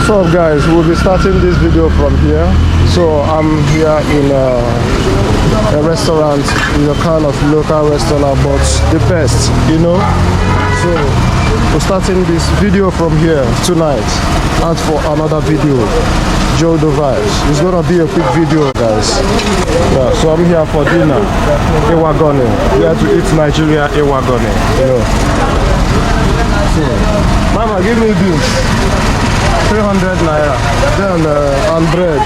What's up guys, we'll be starting this video from here. So I'm here in a restaurant, in a kind of local restaurant, but the best, you know. So we're starting this video from here tonight. And for another video, Joe the Vibes. It's gonna be a quick video guys. Yeah, so I'm here for dinner, Ewagone. We have to eat Nigeria Ewagone, you know. So, Mama, give me this. 300 naira, then and bread.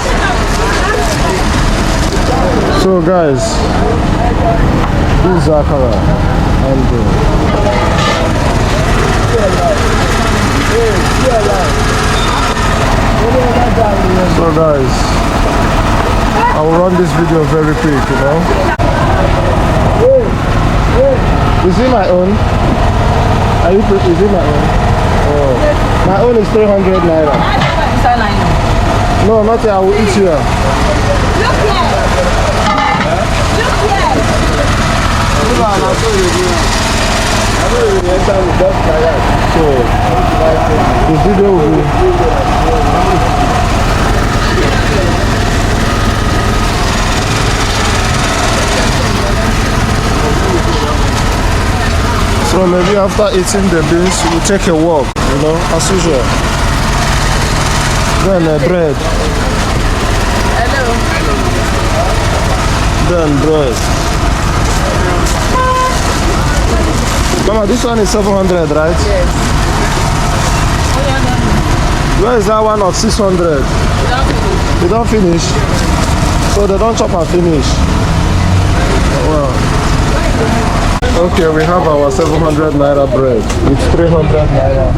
So guys, this is akara and so guys, I will run this video very quick, you know. Is it my own? Is it my own? Oh, my own is 300 naira. No, not here. I will eat here. Look here. So, the video will be. So maybe after eating the beans, we'll take a walk, you know, as usual. Then bread. Hello. Then bread. Mama, this one is 700, right? Yes. Where is that one of 600? They don't finish. So they don't chop and finish. Wow. Okay, we have our 700 naira bread. It's 300 naira.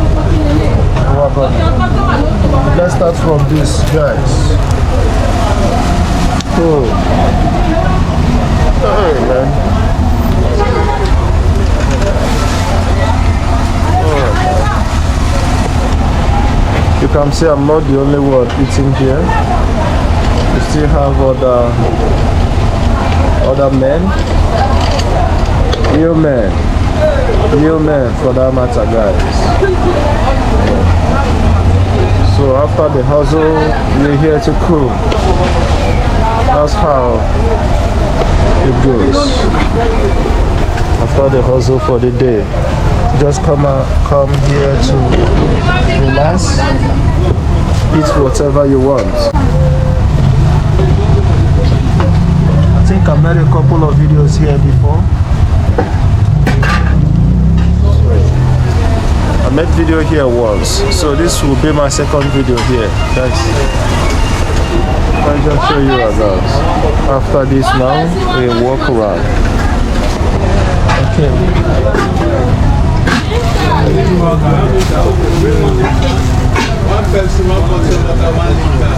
Let's start from this, guys. Oh. Hey, man. Oh. You can see I'm not the only one eating here. We still have other men. Real men for that matter, guys. So after the hustle, we're here to cook. That's how it goes. After the hustle for the day, just come here to relax, eat whatever you want. I think I made a couple of videos here before. I made video here once, so this will be my second video here, guys. I'll just show you about. After this now, we walk around. Okay. One Pepsi, one bottle water, 1 liter.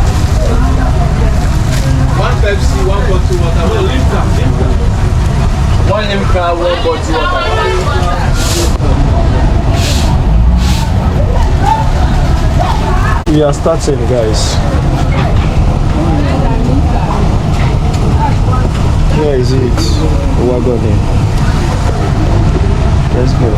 One Pepsi, one bottle water, 1 liter. 1 Limca, 1 bottle water. We are starting, guys. Where is it? Ewagone. Let's go.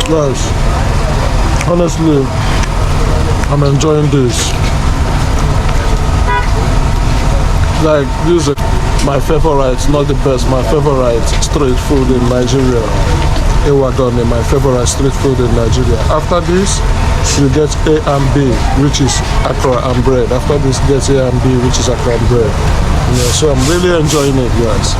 Guys, honestly, I'm enjoying this. Like, this is my favorite, not the best, my favorite street food in Nigeria. Ewagone, my favorite street food in Nigeria. After this, you get A and B, which is akra and bread. After this, get A and B, which is akra and bread. You know, so I'm really enjoying it, guys.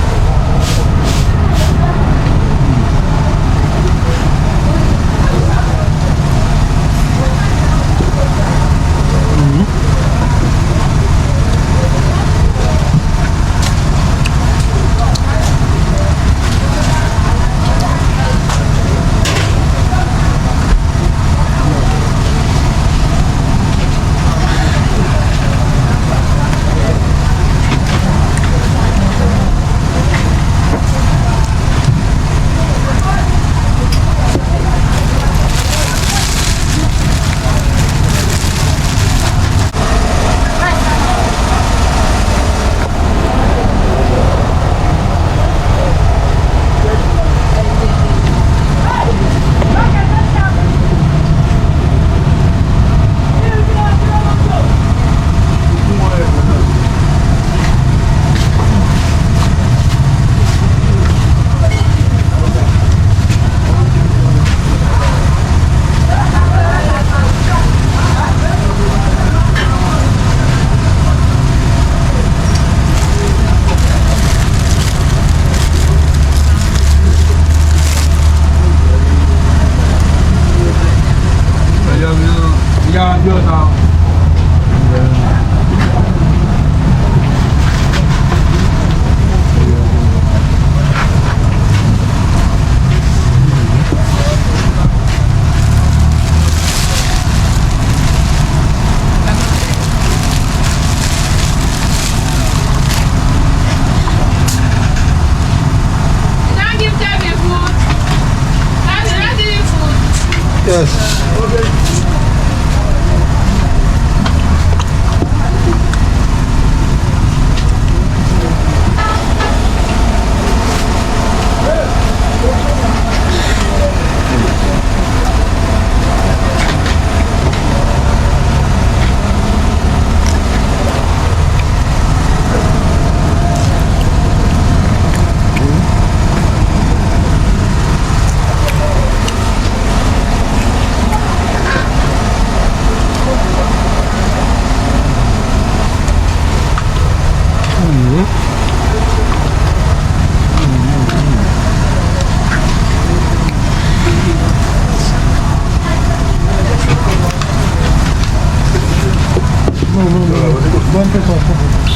Yes. Don't take off.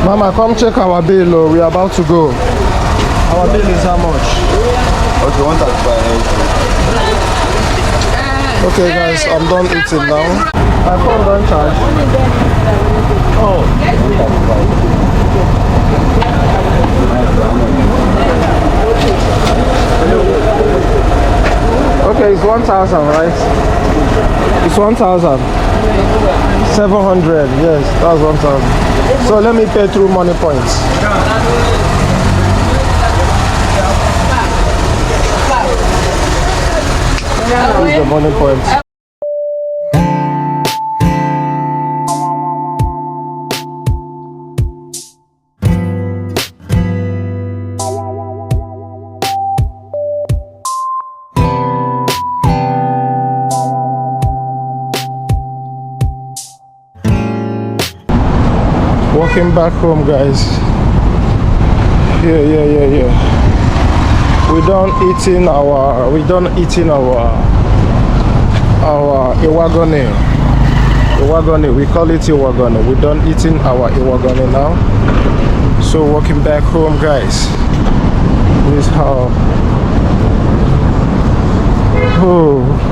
Mama, come check our bill. Oh, we are about to go. Our bill is how much? Okay, 135. Okay, guys, I'm done eating now. My phone don't charge. Oh. Okay, it's 1,000, right? It's 1,000. 700, yes, that's 1,000. So let me pay through money points. Here's the money points. Walking back home, guys. Yeah. We done eating our Iwagone. We call it Iwagone. We done eating our Iwagone now. So walking back home, guys. This is how. Oh.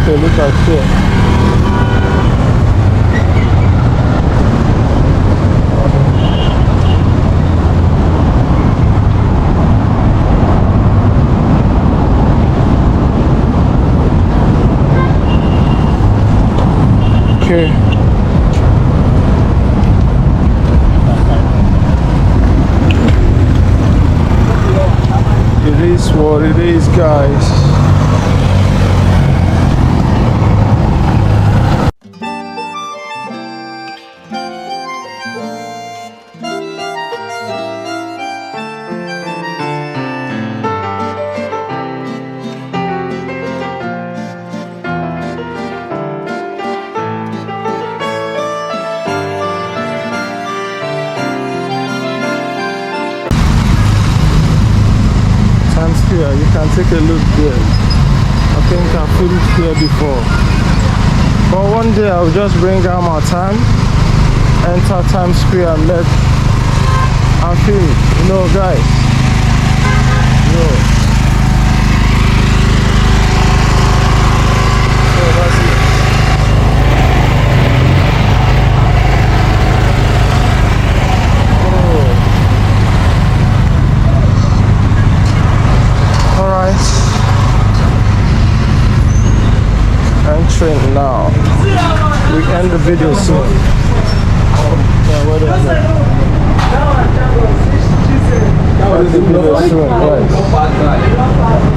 Okay, look at here. Okay. It is what it is, guys. You can take a look there. I think I filmed here before, but one day I'll just bring out my time, enter Times Square and let and film, you know, guys. So that's it. Entering now. We end the video soon. Yeah, what is it? End the video soon, guys.